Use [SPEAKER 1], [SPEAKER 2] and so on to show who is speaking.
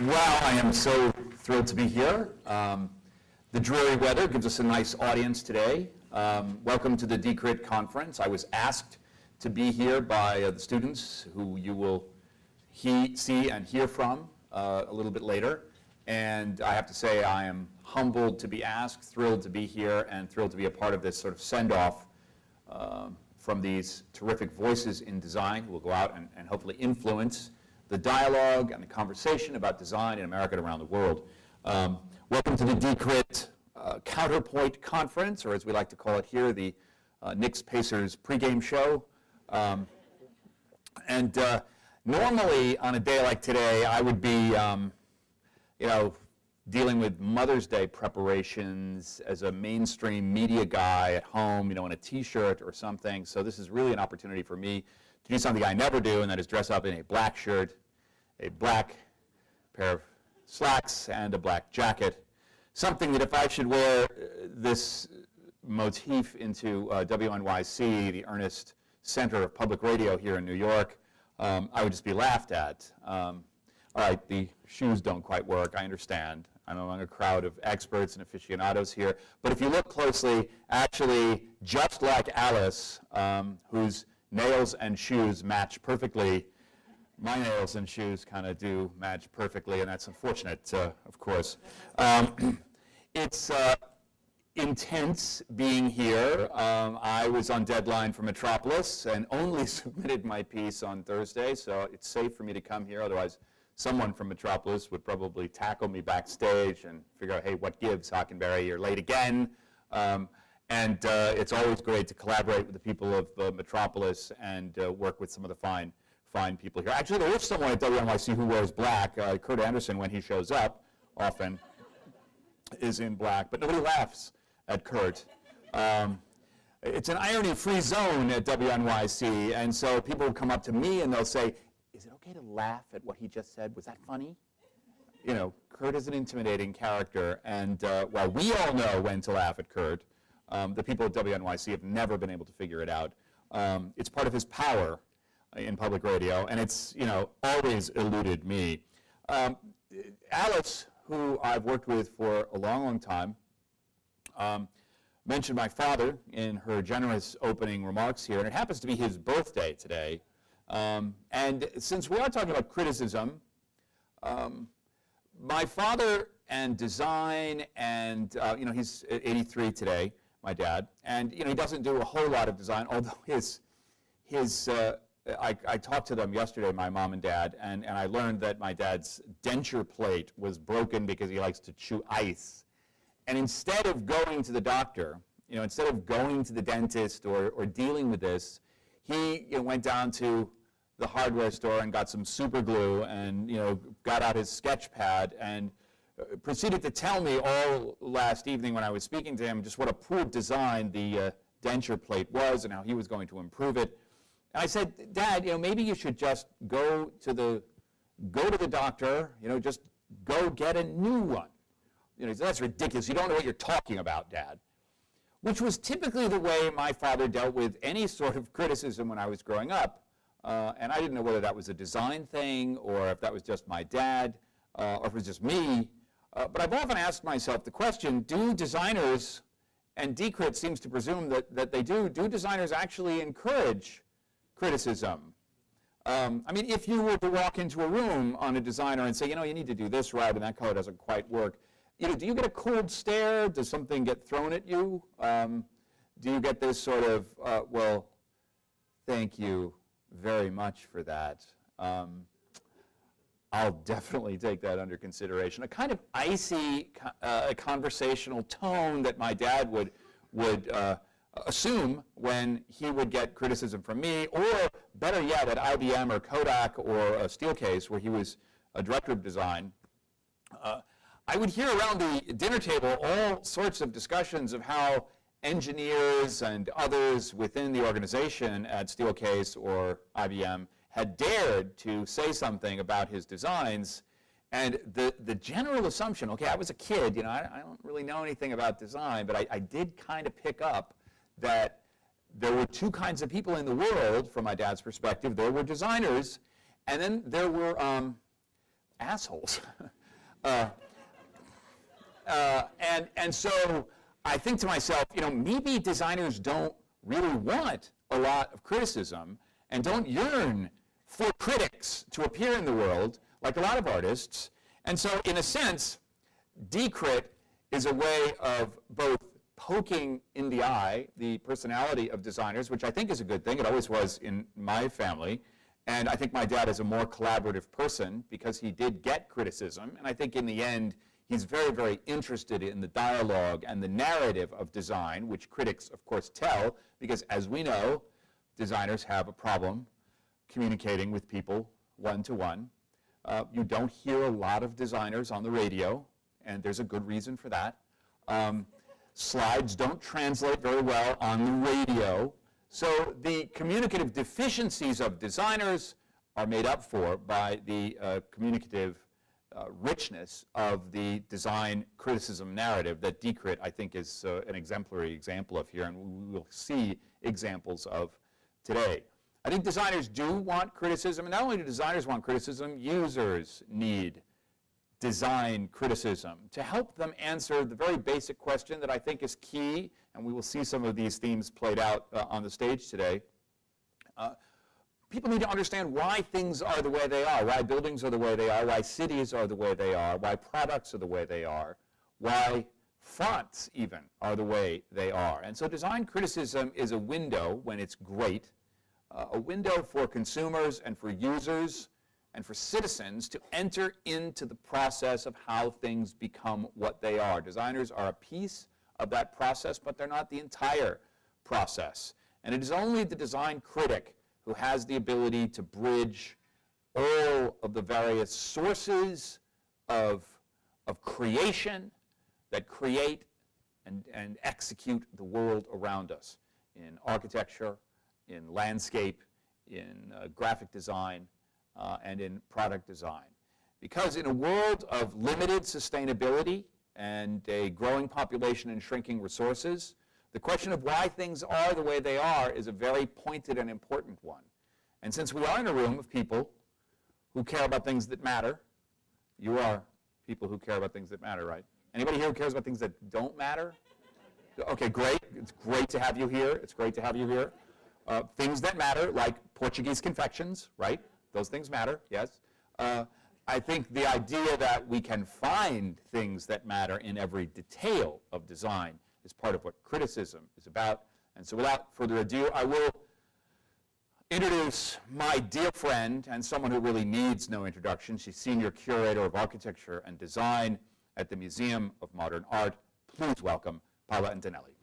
[SPEAKER 1] Well, I am so thrilled to be here. The dreary weather gives us a nice audience today. Welcome to the Decrit conference. I was asked to be here by the students who you will see and hear from a little bit later. And I have to say I am humbled to be asked, thrilled to be here, and thrilled to be a part of this sort of send-off from these terrific voices in design who will go out and hopefully influence the dialogue and the conversation about design in America and around the world. Welcome to the Decrit Counterpoint Conference, or as we like to call it here, the Knicks Pacers pregame show. Normally on a day like today, I would be, dealing with Mother's Day preparations as a mainstream media guy at home, in a T-shirt or something. So this is really an opportunity for me to do something I never do, and that is dress up in a black shirt, a black pair of slacks, and a black jacket. Something that if I should wear this motif into WNYC, the Ernest Center of Public Radio here in New York, I would just be laughed at. All right, the shoes don't quite work, I understand. I'm among a crowd of experts and aficionados here. But if you look closely, actually, just like Alice, whose nails and shoes match perfectly, my nails and shoes kind of do match perfectly, and that's unfortunate, of course. It's intense being here. I was on deadline for Metropolis and only submitted my piece on Thursday, so it's safe for me to come here. Otherwise, someone from Metropolis would probably tackle me backstage and figure out, hey, what gives, Hockenberry? You're late again. It's always great to collaborate with the people of Metropolis and work with some of the fine people here. Actually, there is someone at WNYC who wears black. Kurt Anderson, when he shows up, often is in black, but nobody laughs at Kurt. It's an irony-free zone at WNYC, and so people will come up to me and they'll say, is it okay to laugh at what he just said? Was that funny? Kurt is an intimidating character, and while we all know when to laugh at Kurt, the people at WNYC have never been able to figure it out. It's part of his power in public radio, and it's always eluded me. Alice, who I've worked with for a long, long time, mentioned my father in her generous opening remarks here, and it happens to be his birthday today. And since we are talking about criticism, my father and design, and he's 83 today, my dad, and he doesn't do a whole lot of design, although I talked to them yesterday, my mom and dad, and I learned that my dad's denture plate was broken because he likes to chew ice. And instead of going to the doctor, instead of going to the dentist or dealing with this, he went down to the hardware store and got some super glue and got out his sketch pad and proceeded to tell me all last evening when I was speaking to him just what a poor design the denture plate was and how he was going to improve it. And I said, Dad, maybe you should just go to the doctor, just go get a new one. He said, that's ridiculous. You don't know what you're talking about, Dad. Which was typically the way my father dealt with any sort of criticism when I was growing up. And I didn't know whether that was a design thing or if that was just my dad or if it was just me. But I've often asked myself the question, do designers, and Decrit seems to presume that they do designers actually encourage criticism? If you were to walk into a room on a designer and say, you need to do this right and that color doesn't quite work, do you get a cold stare? Does something get thrown at you? Do you get this sort of, well, thank you very much for that. I'll definitely take that under consideration. A kind of icy conversational tone that my dad would assume when he would get criticism from me, or better yet, at IBM or Kodak or Steelcase, where he was a director of design. I would hear around the dinner table all sorts of discussions of how engineers and others within the organization at Steelcase or IBM had dared to say something about his designs. And the general assumption, okay, I was a kid, I don't really know anything about design, but I did kind of pick up that there were two kinds of people in the world, from my dad's perspective. There were designers, and then there were assholes. And so I think to myself, maybe designers don't really want a lot of criticism and don't yearn for critics to appear in the world like a lot of artists. And so in a sense, decrit is a way of both poking in the eye the personality of designers, which I think is a good thing. It always was in my family. And I think my dad is a more collaborative person because he did get criticism. And I think in the end, he's very, very interested in the dialogue and the narrative of design, which critics, of course, tell, because as we know, designers have a problem communicating with people one-to-one. You don't hear a lot of designers on the radio, and there's a good reason for that. Slides don't translate very well on the radio. So the communicative deficiencies of designers are made up for by the communicative richness of the design criticism narrative that Decrit, I think, is an exemplary example of here, and we will see examples of today. I think designers do want criticism, and not only do designers want criticism, users need design criticism to help them answer the very basic question that I think is key, and we will see some of these themes played out on the stage today. People need to understand why things are the way they are, why buildings are the way they are, why cities are the way they are, why products are the way they are, why fonts even are the way they are. And so design criticism is a window, when it's great, a window for consumers and for users and for citizens to enter into the process of how things become what they are. Designers are a piece of that process, but they're not the entire process. And it is only the design critic who has the ability to bridge all of the various sources of creation that create and execute the world around us in architecture, in landscape, in graphic design, and in product design. Because in a world of limited sustainability and a growing population and shrinking resources, the question of why things are the way they are is a very pointed and important one. And since we are in a room of people who care about things that matter, you are people who care about things that matter, right? Anybody here who cares about things that don't matter? Okay, great. It's great to have you here. It's great to have you here. Things that matter, like Portuguese confections, right? Those things matter, yes. I think the idea that we can find things that matter in every detail of design is part of what criticism is about. And so without further ado, I will introduce my dear friend and someone who really needs no introduction. She's Senior Curator of Architecture and Design at the Museum of Modern Art. Please welcome Paola Antonelli.